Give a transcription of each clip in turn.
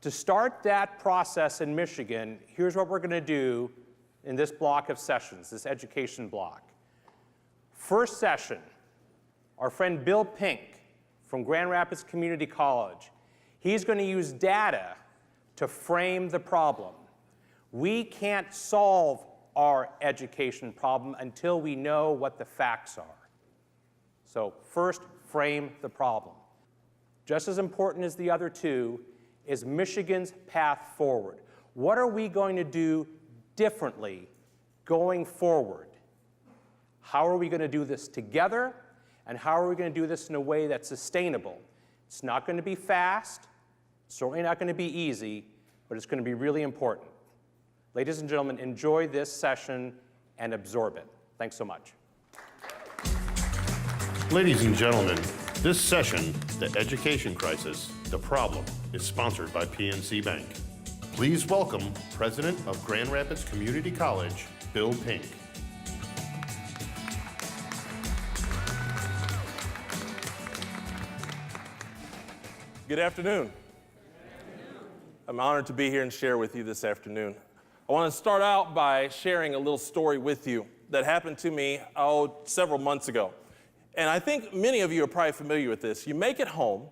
To start that process in Michigan, here's what we're going to do in this block of sessions, this education block. First session, our friend Bill Pink from Grand Rapids Community College, he's going to use data to frame the problem. We can't solve our education problem until we know what the facts are. So first, frame the problem. Just as important as the other two is Michigan's path forward. What are we going to do differently going forward? How are we going to do this together? And how are we going to do this in a way that's sustainable? It's not going to be fast, certainly not going to be easy, but it's going to be really important. Ladies and gentlemen, enjoy this session and absorb it. Thanks so much. Ladies and gentlemen, this session, The Education Crisis, The Problem, is sponsored by PNC Bank. Please welcome President of Grand Rapids Community College, Bill Pink. Good afternoon. I'm honored to be here and share with you this afternoon. I want to start out by sharing a little story with you that happened to me several months ago. And I think many of you are probably familiar with this. You make it home,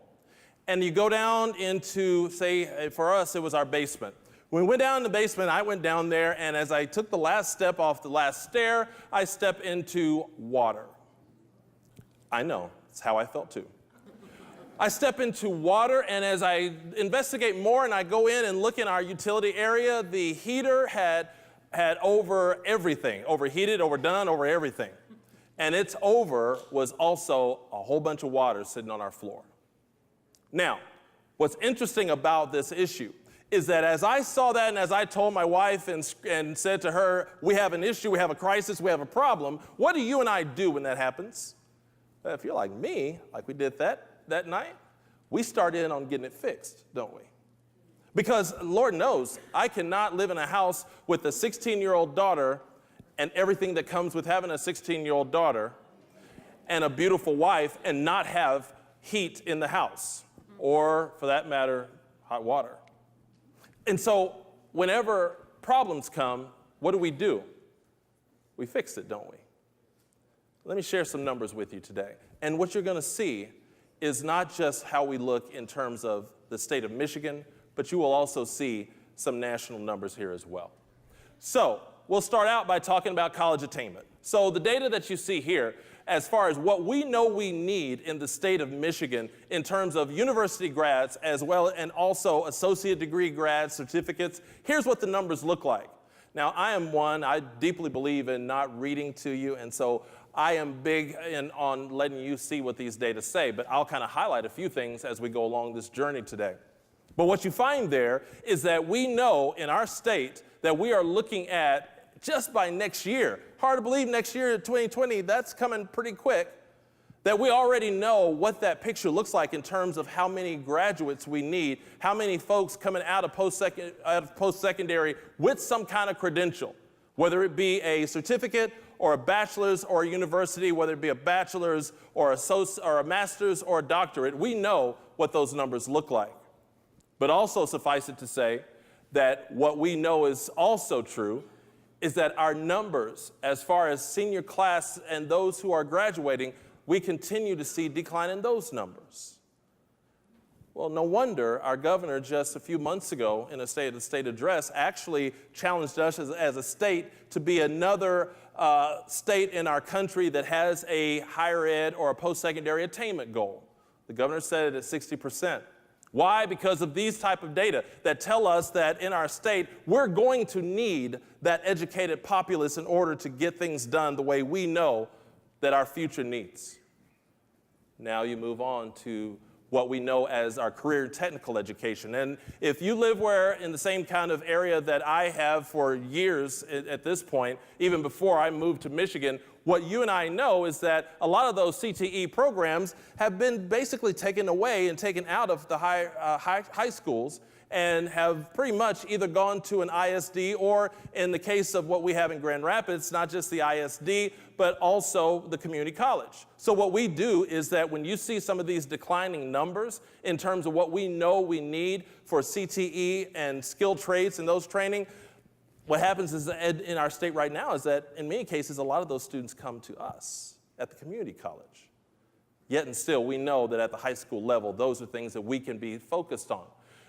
and you go down into, say, for us, it was our basement. When we went down in the basement, I went down there, and as I took the last step off the last stair, I stepped into water. I know, it's how I felt too. I step into water, and as I investigate more and I go in and look in our utility area, the heater had over everything, overheated, overdone, over everything. And its over was also a whole bunch of water sitting on our floor. Now, what's interesting about this issue is that as I saw that and as I told my wife and said to her, we have an issue, we have a crisis, we have a problem, what do you and I do when that happens? If you're like me, like we did that night, we start in on getting it fixed, don't we? Because Lord knows, I cannot live in a house with a 16-year-old daughter and everything that comes with having a 16-year-old daughter and a beautiful wife and not have heat in the house, or for that matter, hot water. And so whenever problems come, what do? We fix it, don't we? Let me share some numbers with you today. And what you're going to see is not just how we look in terms of the state of Michigan, but you will also see some national numbers here as well. So we'll start out by talking about college attainment. So the data that you see here, as far as what we know we need in the state of Michigan in terms of university grads as well and also associate degree grads, certificates, here's what the numbers look like. Now, I deeply believe in not reading to you, and so I am big on letting you see what these data say, but I'll kind of highlight a few things as we go along this journey today. But what you find there is that we know in our state that we are looking at just by next year, hard to believe next year, 2020, that's coming pretty quick, that we already know what that picture looks like in terms of how many graduates we need, how many folks coming out of post-secondary with some kind of credential, whether it be a certificate or a bachelor's or a university, whether it be a bachelor's or a master's or a doctorate, we know what those numbers look like. But also suffice it to say that what we know is also true is that our numbers, as far as senior class and those who are graduating, we continue to see decline in those numbers. Well, no wonder our governor just a few months ago in a State of the State address actually challenged us as a state to be another state in our country that has a higher ed or a post-secondary attainment goal. The governor said it at 60%. Why? Because of these type of data that tell us that in our state, we're going to need that educated populace in order to get things done the way we know that our future needs. Now you move on to what we know as our career technical education. And if you live in the same kind of area that I have for years at this point, even before I moved to Michigan, what you and I know is that a lot of those CTE programs have been basically taken away and taken out of the high schools. and have pretty much either gone to an ISD or, in the case of what we have in Grand Rapids, not just the ISD, but also the community college. So what we do is that when you see some of these declining numbers in terms of what we know we need for CTE and skilled trades and those training, what happens is that in our state right now is that in many cases, a lot of those students come to us at the community college. Yet and still, we know that at the high school level, those are things that we can be focused on.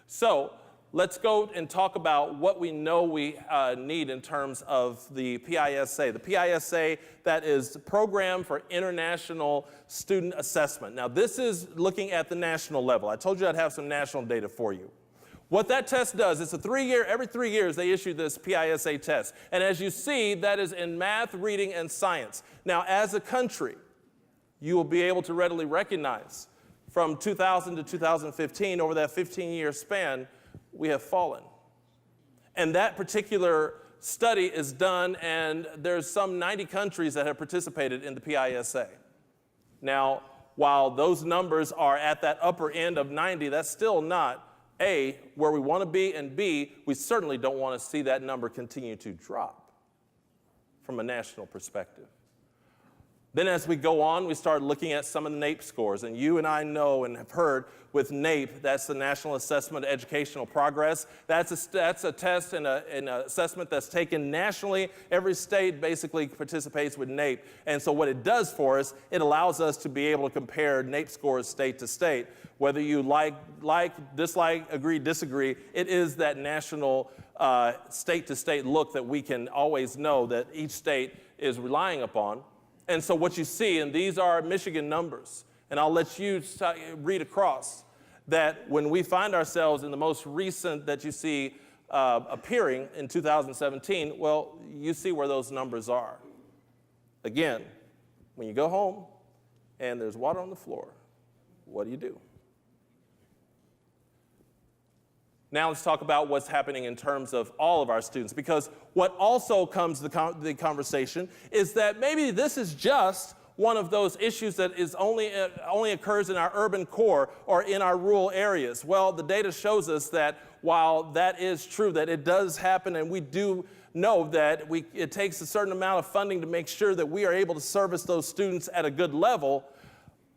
So let's go and talk about what we know we need in terms of the PISA. The PISA, that is the Program for International Student Assessment. Now, this is looking at the national level. I told you I'd have some national data for you. What that test does, it's a 3-year, every 3 years they issue this PISA test. And as you see, that is in math, reading, and science. Now, as a country, you will be able to readily recognize from 2000 to 2015, over that 15-year span, we have fallen. And that particular study is done, and there's some 90 countries that have participated in the PISA. Now, while those numbers are at that upper end of 90, that's still not, A, where we want to be, and B, we certainly don't want to see that number continue to drop from a national perspective. Then as we go on, we start looking at some of the Nape scores. And you and I know and have heard with Nape, that's the National Assessment of Educational Progress. That's a test and an assessment that's taken nationally. Every state basically participates with Nape. And so what it does for us, it allows us to be able to compare Nape scores state to state. Whether you like, dislike, agree, disagree, it is that national state-to-state look that we can always know that each state is relying upon. And so what you see, and these are Michigan numbers, and I'll let you read across, that when we find ourselves in the most recent that you see appearing in 2017, well, you see where those numbers are. Again, when you go home and there's water on the floor, what do? Now let's talk about what's happening in terms of all of our students, because what also comes to the conversation is that maybe this is just one of those issues that is only occurs in our urban core or in our rural areas. Well, the data shows us that while that is true, that it does happen, and we do know that it takes a certain amount of funding to make sure that we are able to service those students at a good level.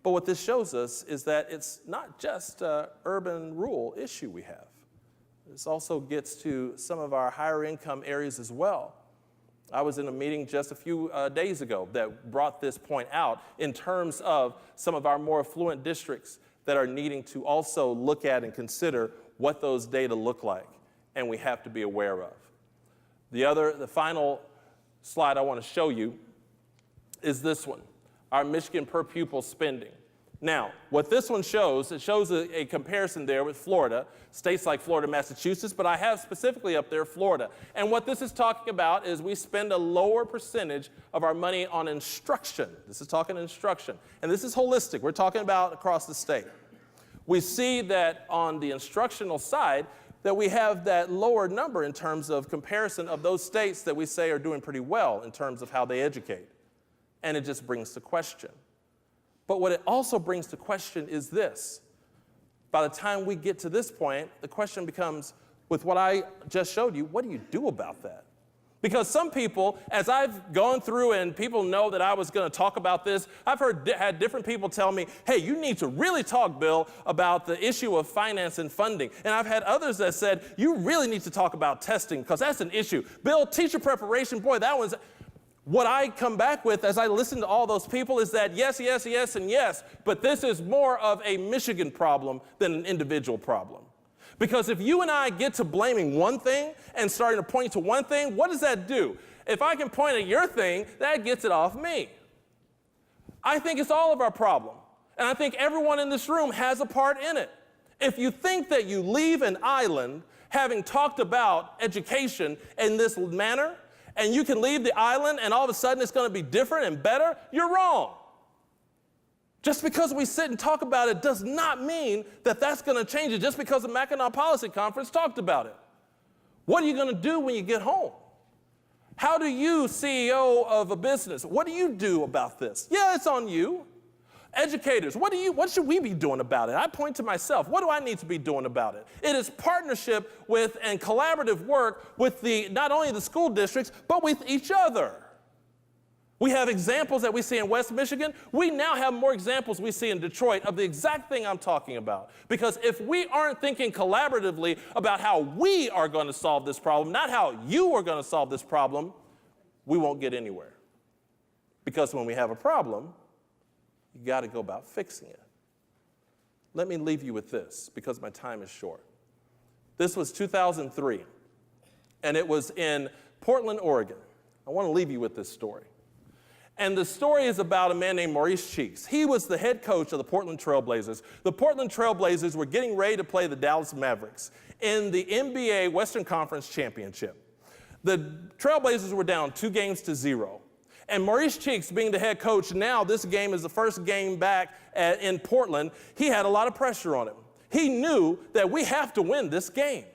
But what this shows us is that it's not just an urban-rural issue we have. This also gets to some of our higher income areas as well. I was in a meeting just a few days ago that brought this point out in terms of some of our more affluent districts that are needing to also look at and consider what those data look like, and we have to be aware of. The final slide I want to show you is this one, our Michigan per pupil spending. Now, what this one shows, it shows a comparison there with Florida, states like Florida, Massachusetts, but I have specifically up there Florida. And what this is talking about is we spend a lower percentage of our money on instruction. This is talking instruction. And this is holistic. We're talking about across the state. We see that on the instructional side, that we have that lower number in terms of comparison of those states that we say are doing pretty well in terms of how they educate. And it just brings to question. But what it also brings to question is this. By the time we get to this point, the question becomes, with what I just showed you, what do you do about that? Because some people, as I've gone through and people know that I was going to talk about this, I've had different people tell me, hey, you need to really talk, Bill, about the issue of finance and funding. And I've had others that said, you really need to talk about testing because that's an issue. Bill, teacher preparation, boy, that one's... What I come back with as I listen to all those people is that yes, yes, yes, and yes, but this is more of a Michigan problem than an individual problem. Because if you and I get to blaming one thing and starting to point to one thing, what does that do? If I can point at your thing, that gets it off me. I think it's all of our problem. And I think everyone in this room has a part in it. If you think that you leave an island having talked about education in this manner, and you can leave the island and all of a sudden it's going to be different and better, you're wrong. Just because we sit and talk about it does not mean that that's going to change it just because the Mackinac Policy Conference talked about it. What are you going to do when you get home? How do you, CEO of a business, what do you do about this? Yeah, it's on you. Educators, what should we be doing about it? I point to myself. What do I need to be doing about it? It is partnership with and collaborative work with not only the school districts, but with each other. We have examples that we see in West Michigan. We now have more examples we see in Detroit of the exact thing I'm talking about. Because if we aren't thinking collaboratively about how we are going to solve this problem, not how you are going to solve this problem, we won't get anywhere. Because when we have a problem, you got to go about fixing it. Let me leave you with this, because my time is short. This was 2003, and it was in Portland, Oregon. I want to leave you with this story. And the story is about a man named Maurice Cheeks. He was the head coach of the Portland Trail Blazers. The Portland Trail Blazers were getting ready to play the Dallas Mavericks in the NBA Western Conference Championship. The Trail Blazers were down 2-0. And Maurice Cheeks, being the head coach, now this game is the first game back in Portland, he had a lot of pressure on him. He knew that we have to win this game.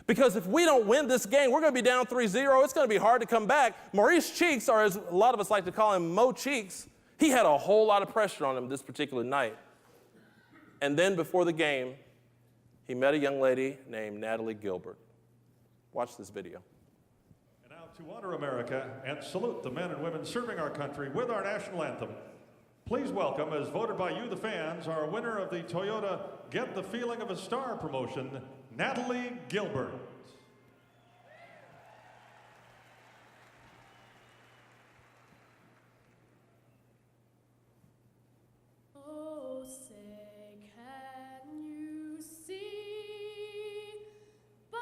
Because if we don't win this game, we're going to be down 3-0. It's going to be hard to come back. Maurice Cheeks, or as a lot of us like to call him, Mo Cheeks, he had a whole lot of pressure on him this particular night. And then before the game, he met a young lady named Natalie Gilbert. Watch this video. And now to honor America and salute the men and women serving our country with our national anthem, please welcome, as voted by you, the fans, our winner of the Toyota Get the Feeling of a Star promotion, Natalie Gilbert. Oh, say, can you see by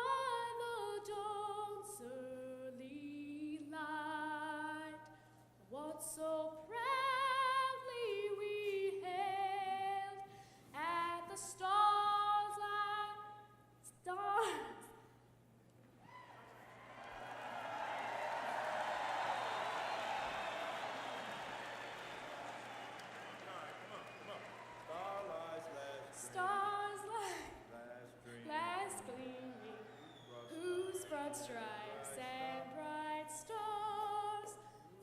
the dawn's early light what so proudly we hailed at the stars? Stars like last gleaming, whose broad stripes and bright stars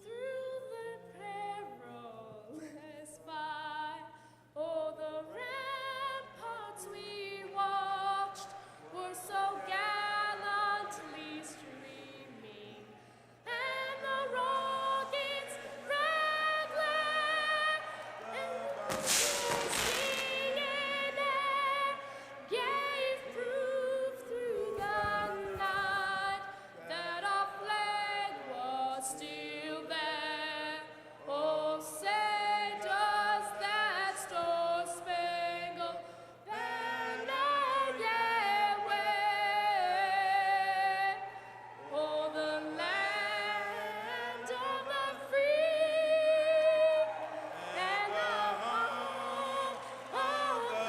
through the perilous fight. Oh, the ramparts we watched were so gallantly streaming, and the rockets' red glare and the singing air gave proof through the night that our flag was still there. Oh, say does that star-spangled banner yet wave? Oh, the land of the free and the home of the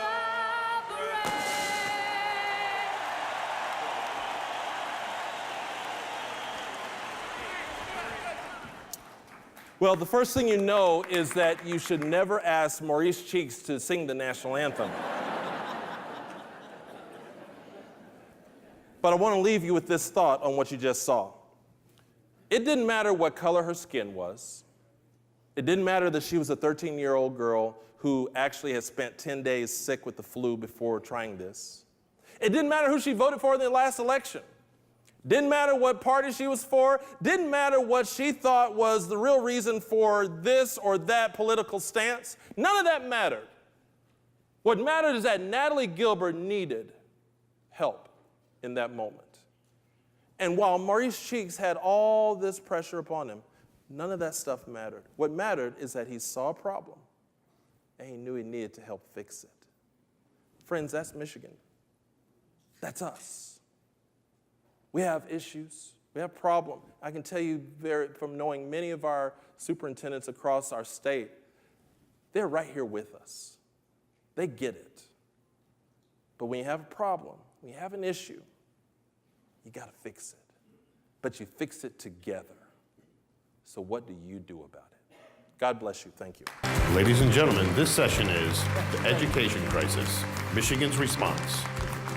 brave. Well, the first thing you know is that you should never ask Maurice Cheeks to sing the national anthem. But I want to leave you with this thought on what you just saw. It didn't matter what color her skin was. It didn't matter that she was a 13-year-old girl who actually had spent 10 days sick with the flu before trying this. It didn't matter who she voted for in the last election. Didn't matter what party she was for. Didn't matter what she thought was the real reason for this or that political stance. None of that mattered. What mattered is that Natalie Gilbert needed help in that moment. And while Maurice Cheeks had all this pressure upon him, none of that stuff mattered. What mattered is that he saw a problem and he knew he needed to help fix it. Friends, that's Michigan. That's us. We have issues. We have problems. I can tell you from knowing many of our superintendents across our state, they're right here with us. They get it. But when you have a problem, when you have an issue, you got to fix it. But you fix it together. So what do you do about it? God bless you. Thank you. Ladies and gentlemen, this session is the Education Crisis, Michigan's Response.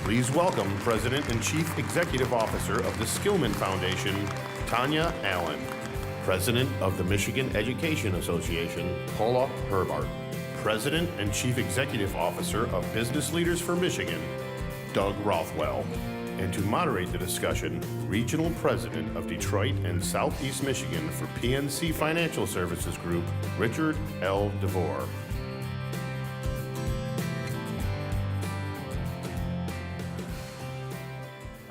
Please welcome President and Chief Executive Officer of the Skillman Foundation, Tonya Allen. President of the Michigan Education Association, Paula Herbart. President and Chief Executive Officer of Business Leaders for Michigan, Doug Rothwell. And to moderate the discussion, Regional President of Detroit and Southeast Michigan for PNC Financial Services Group, Richard L. DeVore.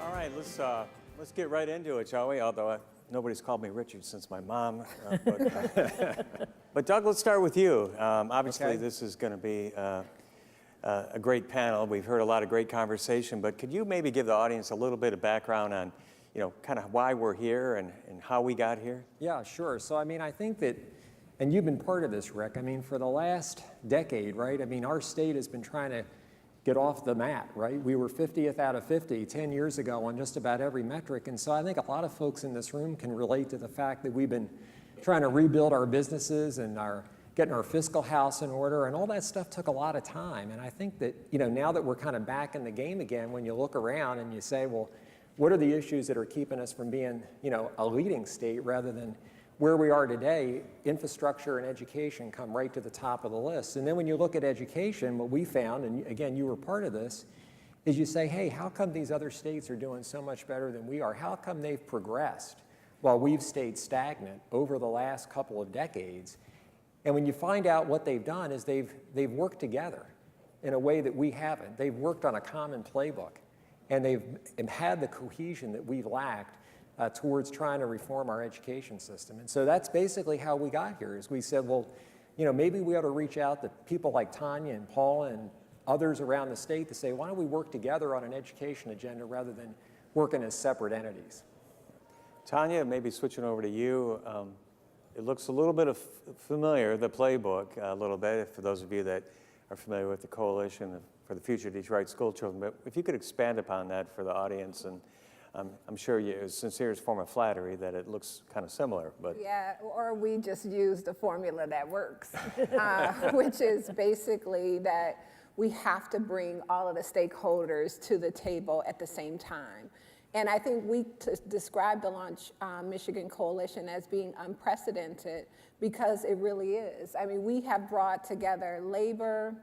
All right, let's get right into it, shall we? Although nobody's called me Richard since my mom. But Doug, let's start with you. Obviously, Okay. this is going to be a great panel. We've heard a lot of great conversation, but could you maybe give the audience a little bit of background on, kind of why we're here and how we got here? Yeah, sure. So, I think that, and you've been part of this, Rick, for the last decade, right? Our state has been trying to get off the mat, right? We were 50th out of 50 10 years ago on just about every metric. And so I think a lot of folks in this room can relate to the fact that we've been trying to rebuild our businesses and getting our fiscal house in order, and all that stuff took a lot of time. And I think that, now that we're kind of back in the game again, when you look around and you say, well, what are the issues that are keeping us from being, a leading state rather than where we are today? Infrastructure and education come right to the top of the list. And then when you look at education, what we found, and again, you were part of this, is you say, hey, how come these other states are doing so much better than we are? How come they've progressed while we've stayed stagnant over the last couple of decades? And when you find out what they've done is they've worked together in a way that we haven't. They've worked on a common playbook, and they've had the cohesion that we've lacked towards trying to reform our education system. And so that's basically how we got here, is we said, well, maybe we ought to reach out to people like Tonya and Paula and others around the state to say, why don't we work together on an education agenda rather than working as separate entities? Tonya, maybe switching over to you. It looks a little bit familiar, the playbook, a little bit, for those of you that are familiar with the Coalition for the Future of Detroit School Children. But if you could expand upon that for the audience, and I'm sure it's sincerest form of flattery that it looks kind of similar. But yeah, or we just use the formula that works, which is basically that we have to bring all of the stakeholders to the table at the same time. And I think we describe the Launch Michigan Coalition as being unprecedented because it really is. We have brought together labor,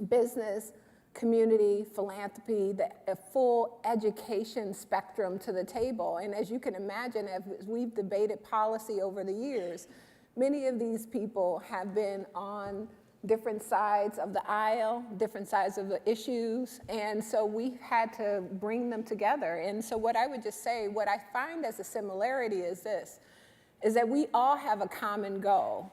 business, community, philanthropy, a full education spectrum to the table. And as you can imagine, as we've debated policy over the years, many of these people have been on different sides of the aisle, different sides of the issues, and so we had to bring them together. And so what I would just say, what I find as a similarity is this, is that we all have a common goal.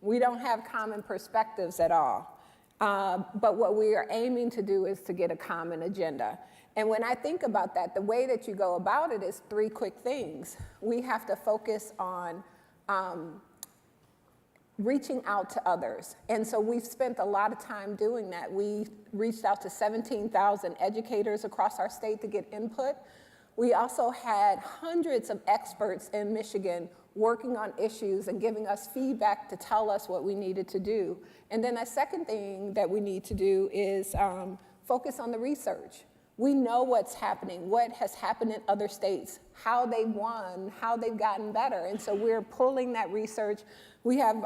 We don't have common perspectives at all, but what we are aiming to do is to get a common agenda. And when I think about that, the way that you go about it is three quick things. We have to focus on reaching out to others. And so we've spent a lot of time doing that. We reached out to 17,000 educators across our state to get input. We also had hundreds of experts in Michigan working on issues and giving us feedback to tell us what we needed to do. And then a second thing that we need to do is focus on the research. We know what's happening, what has happened in other states, how they've won, how they've gotten better. And so we're pulling that research. We have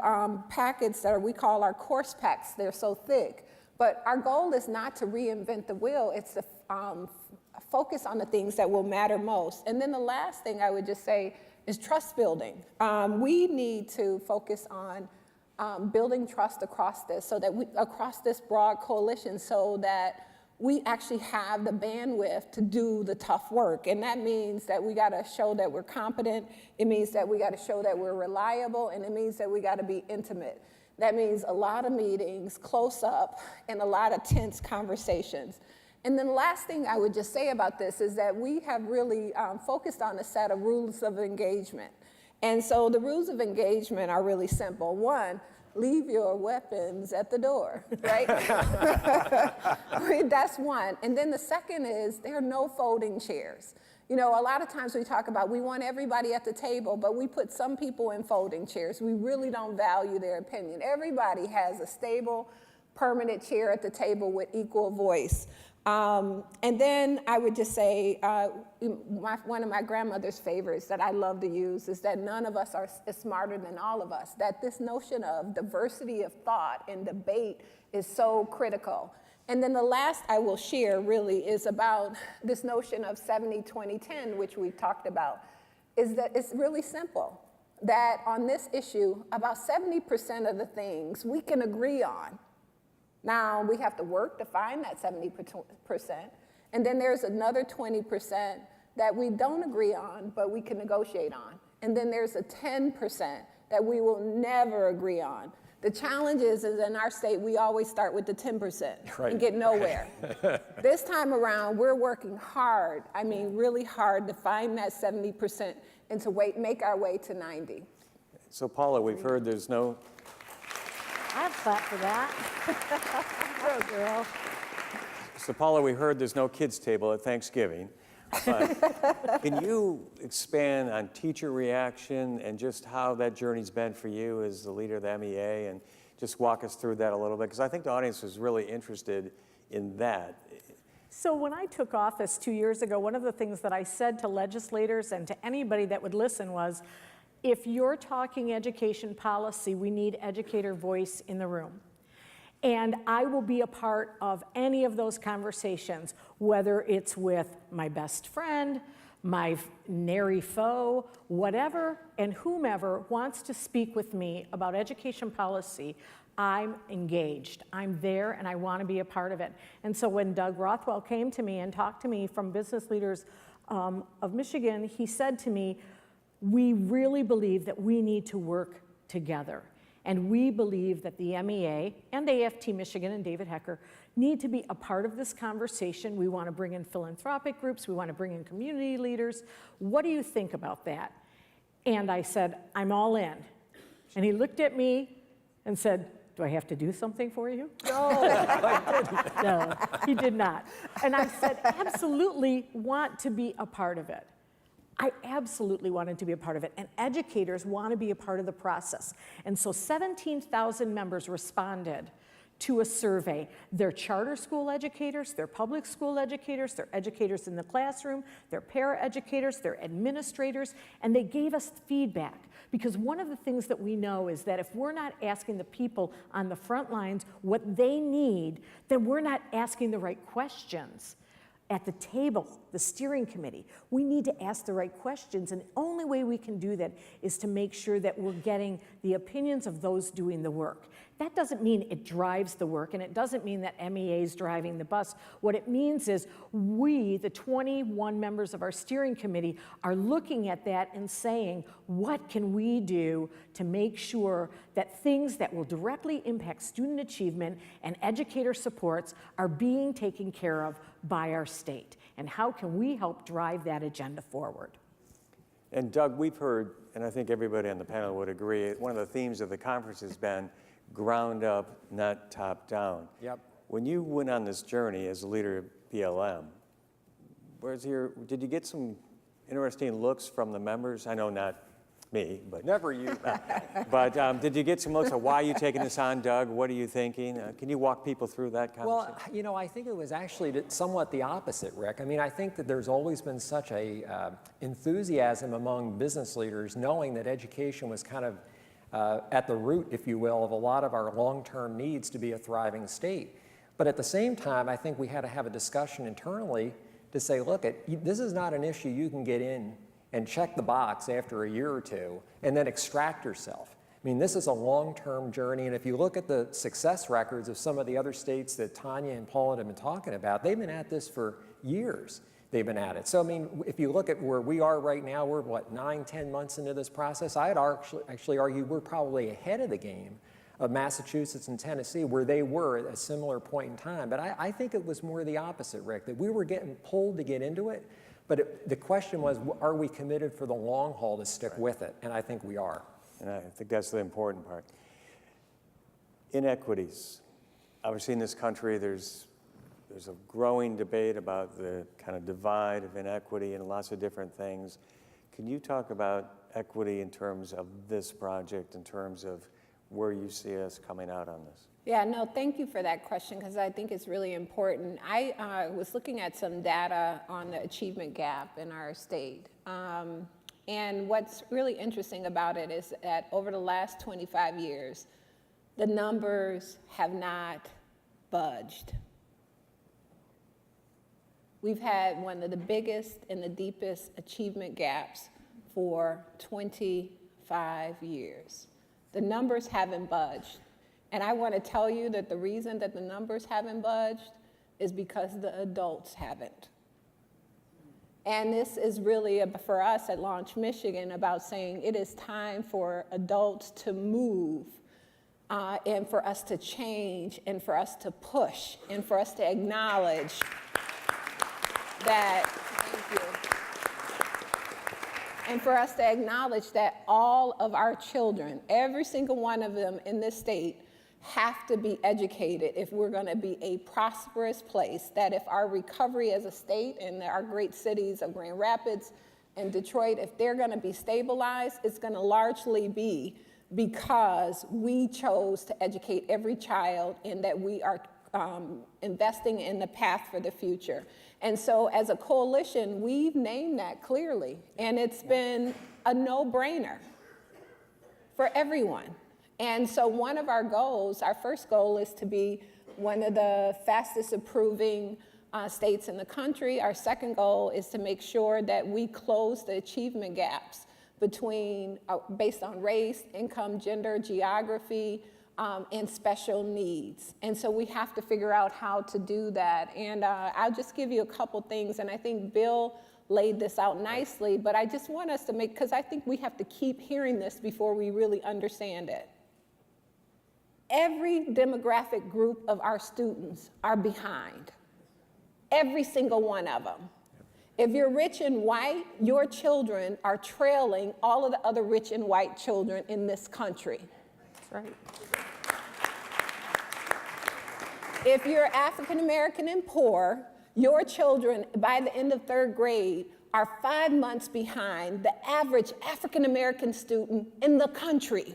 packets that we call our course packs. They're so thick. But our goal is not to reinvent the wheel. It's to focus on the things that will matter most. And then the last thing I would just say is trust building. We need to focus on building trust across this, so that across this broad coalition, so that we actually have the bandwidth to do the tough work. And that means that we gotta show that we're competent, it means that we gotta show that we're reliable, and it means that we gotta be intimate. That means a lot of meetings, close up, and a lot of tense conversations. And then the last thing I would just say about this is that we have really focused on a set of rules of engagement. And so the rules of engagement are really simple. One, leave your weapons at the door, right? That's one. And then the second is there are no folding chairs. A lot of times we talk about we want everybody at the table, but we put some people in folding chairs. We really don't value their opinion. Everybody has a stable, permanent chair at the table with equal voice. And then I would just say, one of my grandmother's favorites that I love to use is that none of us is smarter than all of us, that this notion of diversity of thought and debate is so critical. And then the last I will share really is about this notion of 70-20-10, which we've talked about, is that it's really simple, that on this issue, about 70% of the things we can agree on. Now, we have to work to find that 70%, and then there's another 20% that we don't agree on, but we can negotiate on. And then there's a 10% that we will never agree on. The challenge is in our state, we always start with the 10% and get nowhere. This time around, we're working hard, I mean really hard, to find that 70% and to make our way to 90. So Paula, we've heard there's no... I'd clap for that. Go, girl. So Paula, we heard there's no kids' table at Thanksgiving. But can you expand on teacher reaction and just how that journey's been for you as the leader of the MEA, and just walk us through that a little bit? Because I think the audience is really interested in that. So when I took office 2 years ago, one of the things that I said to legislators and to anybody that would listen was, if you're talking education policy, we need educator voice in the room. And I will be a part of any of those conversations, whether it's with my best friend, my nary foe, whatever, and whomever wants to speak with me about education policy, I'm engaged. I'm there and I want to be a part of it. And so when Doug Rothwell came to me and talked to me from business leaders of Michigan, he said to me, we really believe that we need to work together. And we believe that the MEA and AFT Michigan and David Hecker need to be a part of this conversation. We want to bring in philanthropic groups. We want to bring in community leaders. What do you think about that? And I said, I'm all in. And he looked at me and said, do I have to do something for you? No, I didn't. No, he did not. And I said, absolutely want to be a part of it. I absolutely wanted to be a part of it, and educators want to be a part of the process. And so 17,000 members responded to a survey. They're charter school educators, they're public school educators, they're educators in the classroom, they're para-educators, they're administrators, and they gave us feedback. Because one of the things that we know is that if we're not asking the people on the front lines what they need, then we're not asking the right questions. At the table, the steering committee, we need to ask the right questions, and the only way we can do that is to make sure that we're getting the opinions of those doing the work. That doesn't mean it drives the work, and it doesn't mean that MEA is driving the bus. What it means is we, the 21 members of our steering committee, are looking at that and saying, what can we do to make sure that things that will directly impact student achievement and educator supports are being taken care of by our state? And how can we help drive that agenda forward? And Doug, we've heard, and I think everybody on the panel would agree, one of the themes of the conference has been ground up, not top down. Yep. When you went on this journey as a leader of BLM, did you get some interesting looks from the members? I know not me, but Never you. but did you get some looks of why are you taking this on, Doug? What are you thinking? Can you walk people through that conversation? Well, you know, I think it was actually somewhat the opposite, Rick. I mean, I think that there's always been such a enthusiasm among business leaders knowing that education was kind of at the root, if you will, of a lot of our long-term needs to be a thriving state. But at the same time, I think we had to have a discussion internally to say, look, this is not an issue you can get in and check the box after a year or two and then extract yourself. I mean, this is a long-term journey, and if you look at the success records of some of the other states that Tonya and Paula have been talking about, they've been at this for years. They've been at it. So, I mean, if you look at where we are right now, we're, what, 9-10 months into this process? I'd actually argue we're probably ahead of the game of Massachusetts and Tennessee, where they were at a similar point in time. But I think it was more the opposite, Rick, that we were getting pulled to get into it. But the question was, are we committed for the long haul to stick with it? And I think we are. And I think that's the important part. Inequities. Obviously in this country, there's a growing debate about the kind of divide of inequity and lots of different things. Can you talk about equity in terms of this project, in terms of where you see us coming out on this? Yeah, no, thank you for that question because I think it's really important. I was looking at some data on the achievement gap in our state. And what's really interesting about it is that over the last 25 years, the numbers have not budged. We've had one of the biggest and the deepest achievement gaps for 25 years. The numbers haven't budged. And I want to tell you that the reason that the numbers haven't budged is because the adults haven't. And this is really, for us at Launch Michigan, about saying it is time for adults to move and for us to change and for us to push and for us to acknowledge that, thank you. And for us to acknowledge that all of our children, every single one of them in this state, have to be educated if we're going to be a prosperous place, that if our recovery as a state and our great cities of Grand Rapids and Detroit, if they're going to be stabilized, it's going to largely be because we chose to educate every child and that we are investing in the path for the future. And so as a coalition, we've named that clearly, and it's been a no-brainer for everyone. And so one of our goals, our first goal, is to be one of the fastest improving states in the country. Our second goal is to make sure that we close the achievement gaps between, based on race, income, gender, geography, and special needs. And so we have to figure out how to do that. And I'll just give you a couple things, and I think Bill laid this out nicely, but I just want us to make, because I think we have to keep hearing this before we really understand it. Every demographic group of our students are behind. Every single one of them. If you're rich and white, your children are trailing all of the other rich and white children in this country. That's right. If you're African American and poor, your children, by the end of third grade, are 5 months behind the average African American student in the country.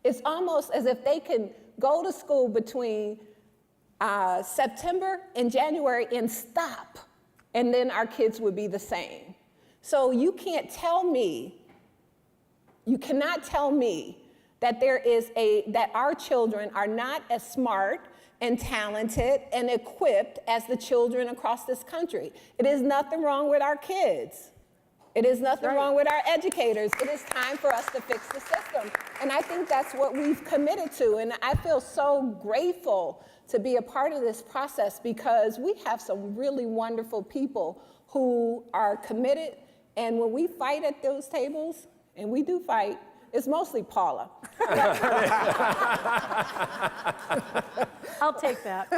It's almost as if they can go to school between September and January and stop, and then our kids would be the same. So you can't tell me, you cannot tell me that that our children are not as smart and talented and equipped as the children across this country. It is nothing wrong with our kids. It is nothing wrong with our educators. It is time for us to fix the system. And I think that's what we've committed to. And I feel so grateful to be a part of this process because we have some really wonderful people who are committed. And when we fight at those tables, and we do fight, it's mostly Paula. I'll take that.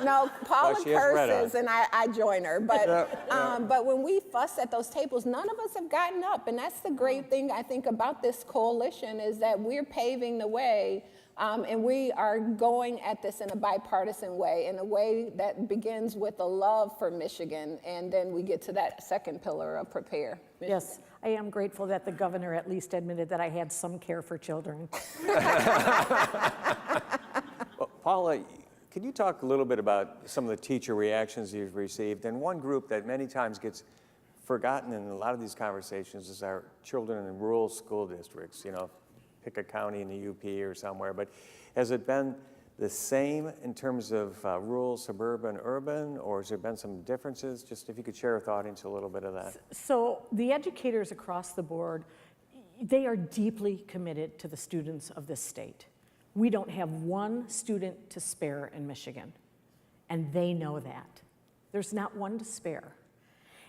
No, Paula Well, curses and I join her. But when we fuss at those tables, none of us have gotten up. And that's the great thing, I think, about this coalition is that we're paving the way and we are going at this in a bipartisan way, in a way that begins with a love for Michigan. And then we get to that second pillar of prepare. Michigan. Yes, I am grateful that the governor at least admitted that I had some care for children. Well, Paula, can you talk a little bit about some of the teacher reactions you've received? And one group that many times gets forgotten in a lot of these conversations is our children in rural school districts, you know, pick a county in the UP or somewhere. But has it been the same in terms of rural, suburban, urban, or has there been some differences? Just if you could share with the audience a little bit of that. So the educators across the board, they are deeply committed to the students of this state. We don't have one student to spare in Michigan, and they know that. There's not one to spare.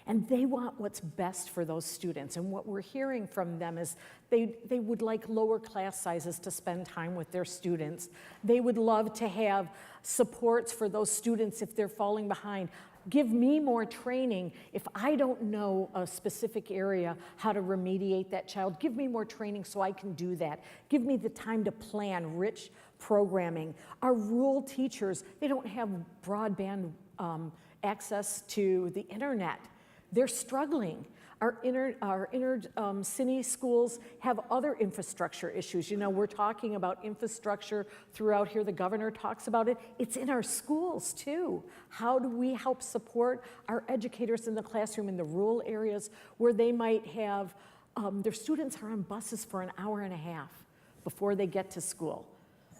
And they want what's best for those students. And what we're hearing from them is they would like lower class sizes to spend time with their students. They would love to have supports for those students if they're falling behind. Give me more training. If I don't know a specific area, how to remediate that child, give me more training so I can do that. Give me the time to plan rich programming. Our rural teachers, they don't have broadband access to the internet. they're struggling. Our inner city schools have other infrastructure issues. You know, we're talking about infrastructure throughout here. The governor talks about it. It's in our schools too. How do we help support our educators in the classroom in the rural areas where they might have, their students are on buses for an hour and a half before they get to school?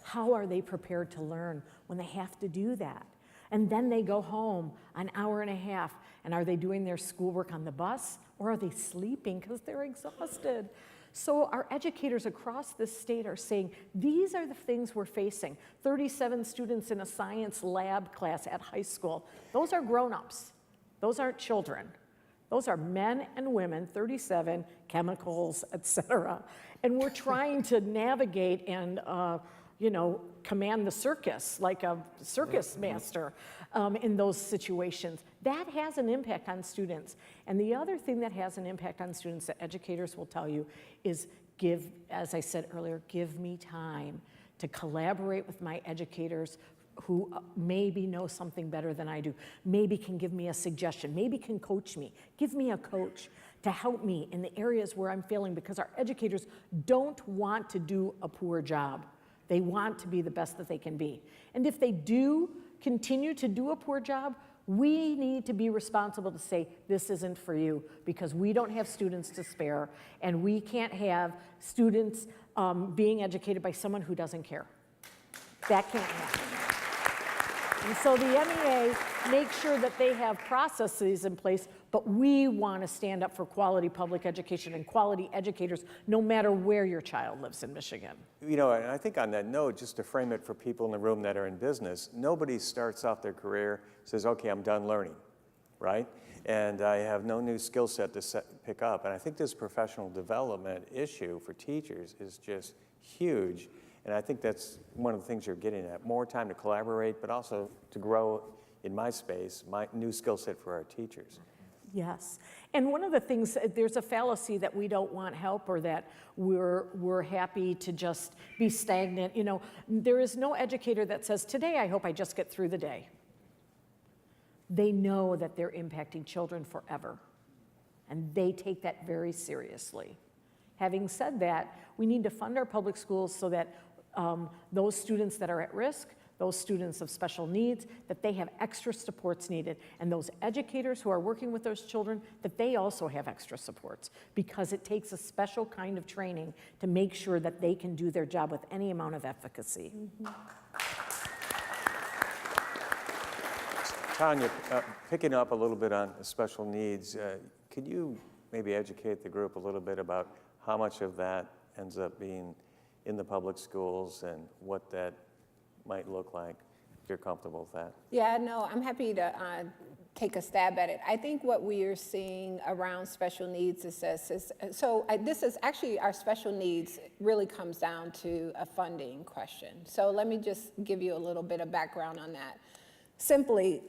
How are they prepared to learn when they have to do that? And then they go home an hour and a half, and are they doing their schoolwork on the bus, or are they sleeping because they're exhausted? So our educators across this state are saying, these are the things we're facing. 37 students in a science lab class at high school. Those are grown-ups. Those aren't children. Those are men and women, 37, chemicals, et cetera. And we're trying to navigate and command the circus like a circus master in those situations. That has an impact on students. And the other thing that has an impact on students that educators will tell you is as I said earlier, give me time to collaborate with my educators who maybe know something better than I do, maybe can give me a suggestion, maybe can coach me. Give me a coach to help me in the areas where I'm failing, because our educators don't want to do a poor job. They want to be the best that they can be. And if they do continue to do a poor job, we need to be responsible to say, this isn't for you, because we don't have students to spare, and we can't have students being educated by someone who doesn't care. That can't happen. And so the MEA makes sure that they have processes in place, but we want to stand up for quality public education and quality educators, no matter where your child lives in Michigan. You know, and I think on that note, just to frame it for people in the room that are in business, nobody starts off their career, says, okay, I'm done learning, right? And I have no new skill set to pick up. And I think this professional development issue for teachers is just huge. And I think that's one of the things you're getting at, more time to collaborate, but also to grow in my space, my new skill set for our teachers. Yes, and one of the things, there's a fallacy that we don't want help, or that we're happy to just be stagnant. You know, there is no educator that says, today I hope I just get through the day. They know that they're impacting children forever, and they take that very seriously. Having said that, we need to fund our public schools so that those students that are at risk, those students of special needs, that they have extra supports needed. And those educators who are working with those children, that they also have extra supports, because it takes a special kind of training to make sure that they can do their job with any amount of efficacy. Mm-hmm. Tonya, picking up a little bit on special needs, could you maybe educate the group a little bit about how much of that ends up being in the public schools and what that might look like, if you're comfortable with that? Yeah, no, I'm happy to take a stab at it. I think what we are seeing around special needs is this. This is actually, our special needs really comes down to a funding question. So let me just give you a little bit of background on that. Simply,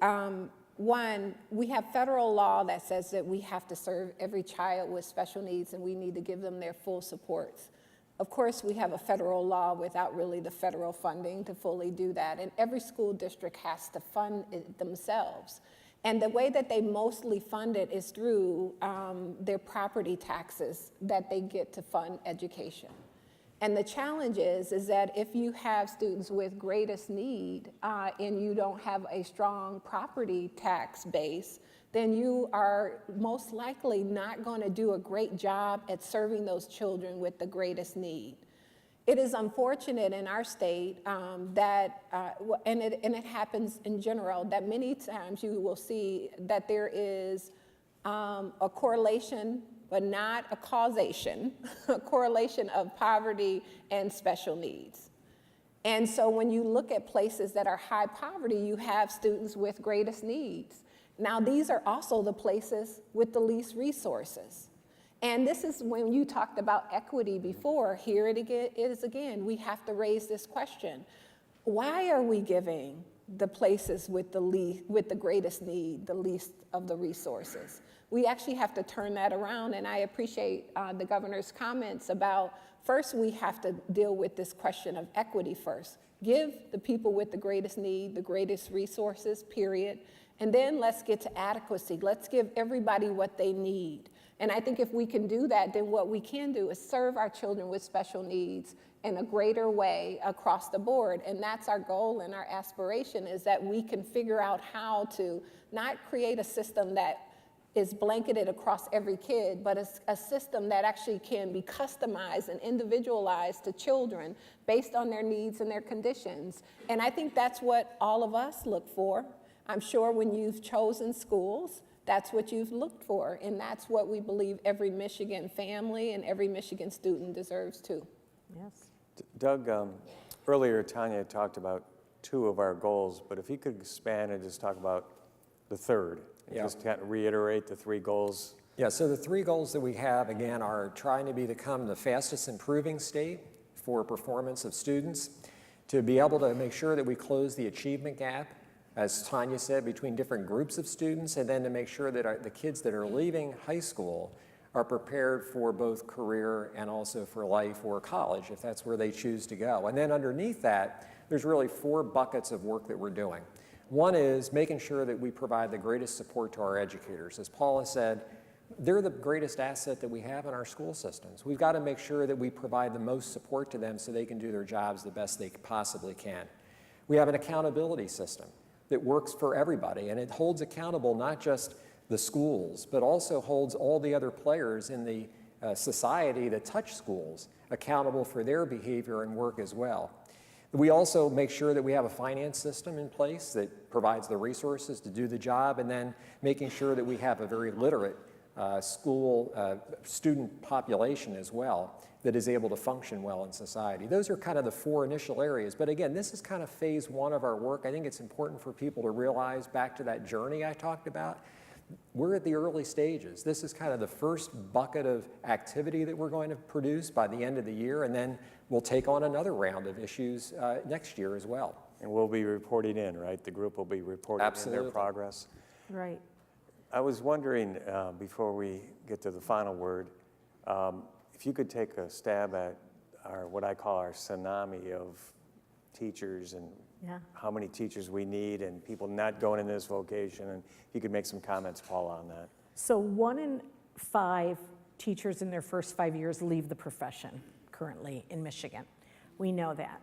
one, we have federal law that says that we have to serve every child with special needs, and we need to give them their full supports. Of course, we have a federal law without really the federal funding to fully do that, and every school district has to fund it themselves. And the way that they mostly fund it is through their property taxes that they get to fund education. And the challenge is that if you have students with greatest need and you don't have a strong property tax base, then you are most likely not going to do a great job at serving those children with the greatest need. It is unfortunate in our state that, and it happens in general, that many times you will see that there is a correlation, but not a causation, a correlation of poverty and special needs. And so when you look at places that are high poverty, you have students with greatest needs. Now, these are also the places with the least resources. And this is when you talked about equity before. Here it is again. We have to raise this question. Why are we giving the places with the greatest need the least of the resources? We actually have to turn that around, and I appreciate the governor's comments about, first, we have to deal with this question of equity first. Give the people with the greatest need the greatest resources, period. And then let's get to adequacy. Let's give everybody what they need. And I think if we can do that, then what we can do is serve our children with special needs in a greater way across the board. And that's our goal and our aspiration, is that we can figure out how to not create a system that is blanketed across every kid, but a system that actually can be customized and individualized to children based on their needs and their conditions. And I think that's what all of us look for. I'm sure when you've chosen schools, that's what you've looked for, and that's what we believe every Michigan family and every Michigan student deserves too. Yes. Doug, earlier Tonya talked about 2 of our goals, but if you could expand and just talk about the third, and just kind of reiterate the 3 goals. Yeah, so the 3 goals that we have, again, are trying to become the fastest improving state for performance of students, to be able to make sure that we close the achievement gap, as Tonya said, between different groups of students, and then to make sure that the kids that are leaving high school are prepared for both career and also for life or college, if that's where they choose to go. And then underneath that, there's really 4 buckets of work that we're doing. One is making sure that we provide the greatest support to our educators. As Paula said, they're the greatest asset that we have in our school systems. We've got to make sure that we provide the most support to them so they can do their jobs the best they possibly can. We have an accountability system that works for everybody, and it holds accountable not just the schools, but also holds all the other players in the society that touch schools accountable for their behavior and work as well. We also make sure that we have a finance system in place that provides the resources to do the job, and then making sure that we have a very literate student population as well that is able to function well in society. Those are kind of the 4 initial areas. But again, this is kind of phase 1 of our work. I think it's important for people to realize, back to that journey I talked about, we're at the early stages. This is kind of the first bucket of activity that we're going to produce by the end of the year, and then we'll take on another round of issues next year as well. And we'll be reporting in, right? The group will be reporting in their progress. Right. I was wondering, before we get to the final word, if you could take a stab at what I call our tsunami of teachers and how many teachers we need and people not going in this vocation, and if you could make some comments, Paula, on that. So 1 in 5 teachers in their first 5 years leave the profession currently in Michigan. We know that.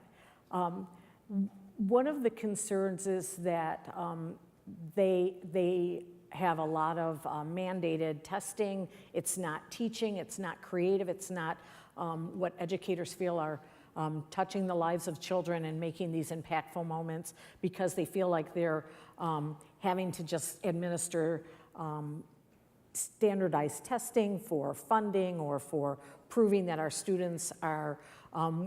One of the concerns is that they have a lot of mandated testing. It's not teaching, it's not creative, it's not what educators feel are touching the lives of children and making these impactful moments, because they feel like they're having to just administer standardized testing for funding or for proving that our students are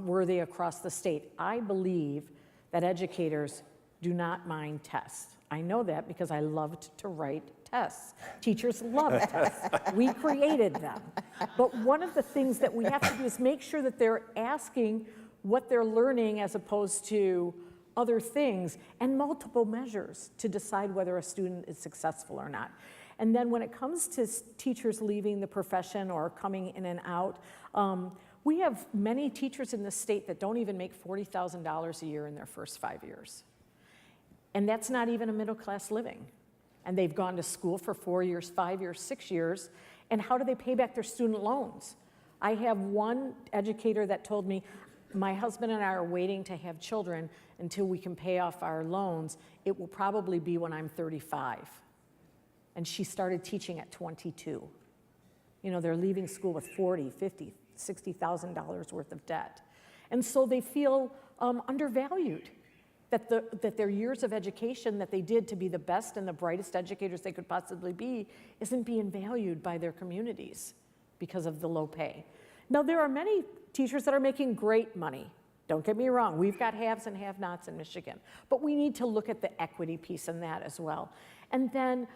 worthy across the state. I believe that educators do not mind tests. I know that because I loved to write tests. Teachers love tests. We created them. But one of the things that we have to do is make sure that they're asking what they're learning as opposed to other things, and multiple measures to decide whether a student is successful or not. And then when it comes to teachers leaving the profession or coming in and out, we have many teachers in the state that don't even make $40,000 a year in their first 5 years. And that's not even a middle-class living. And they've gone to school for 4 years, 5 years, 6 years, and how do they pay back their student loans? I have one educator that told me, my husband and I are waiting to have children until we can pay off our loans. It will probably be when I'm 35. And she started teaching at 22. You know, they're leaving school with $40,000, $50,000, $60,000 worth of debt. And so they feel undervalued, that their years of education that they did to be the best and the brightest educators they could possibly be isn't being valued by their communities because of the low pay. Now, there are many teachers that are making great money. Don't get me wrong, we've got haves and have-nots in Michigan, but we need to look at the equity piece in that as well. And then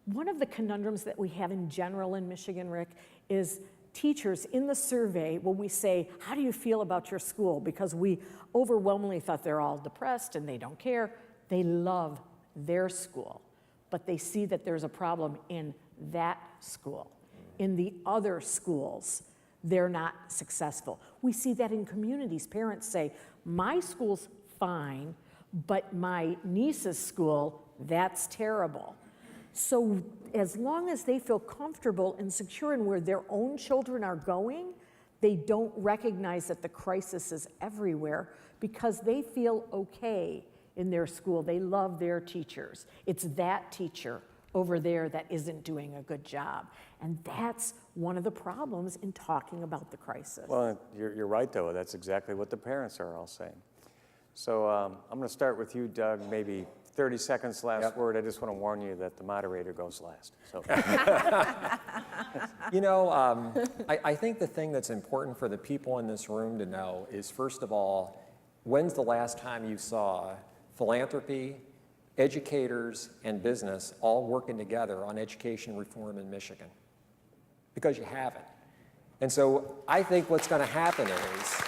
one of the conundrums that we have in general in Michigan, Rick, is teachers in the survey, when we say, how do you feel about your school? Because we overwhelmingly thought they're all depressed and they don't care. They love their school, but they see that there's a problem in that school. In the other schools, they're not successful. We see that in communities. Parents say, my school's fine, but my niece's school, that's terrible. So as long as they feel comfortable and secure in where their own children are going, they don't recognize that the crisis is everywhere because they feel okay in their school. They love their teachers. It's that teacher over there that isn't doing a good job. And that's one of the problems in talking about the crisis. Well, you're right, though. That's exactly what the parents are all saying. So I'm going to start with you, Doug. Maybe 30 seconds last word. I just want to warn you that the moderator goes last. So. You know, I think the thing that's important for the people in this room to know is, first of all, when's the last time you saw philanthropy, educators, and business all working together on education reform in Michigan? Because you haven't. And so I think what's going to happen is,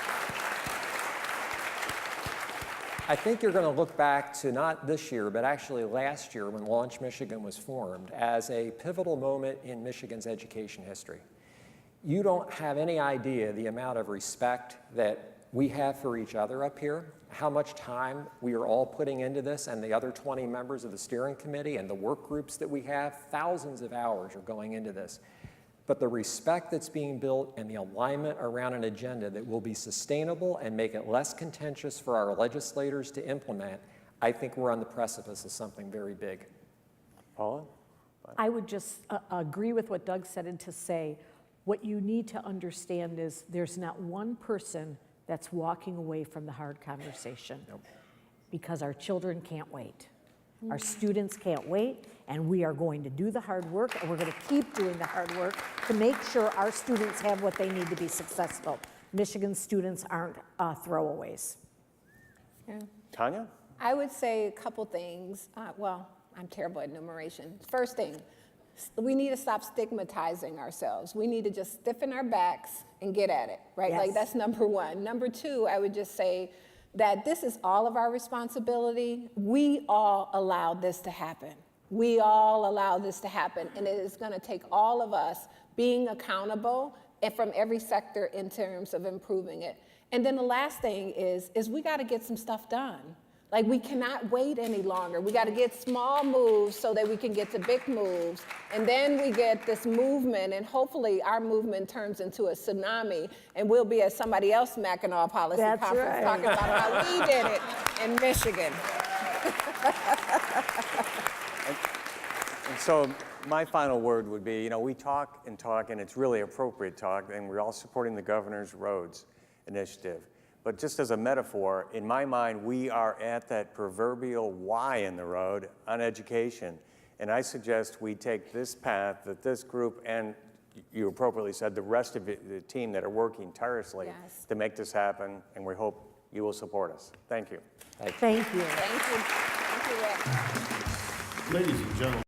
I think you're going to look back to not this year, but actually last year when Launch Michigan was formed as a pivotal moment in Michigan's education history. You don't have any idea the amount of respect that we have for each other up here, how much time we are all putting into this, and the other 20 members of the steering committee and the work groups that we have, thousands of hours are going into this. But the respect that's being built and the alignment around an agenda that will be sustainable and make it less contentious for our legislators to implement, I think we're on the precipice of something very big. Paula? I would just agree with what Doug said, and to say what you need to understand is there's not one person that's walking away from the hard conversation. Nope. Because our children can't wait. Our students can't wait, and we are going to do the hard work, and we're going to keep doing the hard work to make sure our students have what they need to be successful. Michigan students aren't throwaways. Yeah. Tonya? I would say a couple things. Well, I'm terrible at enumeration. First thing, we need to stop stigmatizing ourselves. We need to just stiffen our backs and get at it, right? Yes. Like, that's number one. Number two, I would just say that this is all of our responsibility. We all allowed this to happen. We all allowed this to happen, and it is going to take all of us being accountable and from every sector in terms of improving it. And then the last thing is we got to get some stuff done. Like, we cannot wait any longer. We got to get small moves so that we can get to big moves. And then we get this movement, and hopefully our movement turns into a tsunami, and we'll be at somebody else's Mackinac policy That's conference right. talking about how we did it in Michigan. And so my final word would be, you know, we talk, and it's really appropriate talk, and we're all supporting the governor's roads initiative. But just as a metaphor, in my mind, we are at that proverbial Y in the road on education. And I suggest we take this path that this group, and you appropriately said, the rest of the team that are working tirelessly to make this happen, and we hope you will support us. Thank you. Thank you. Thank you. Thank you, Rick. Ladies and gentlemen.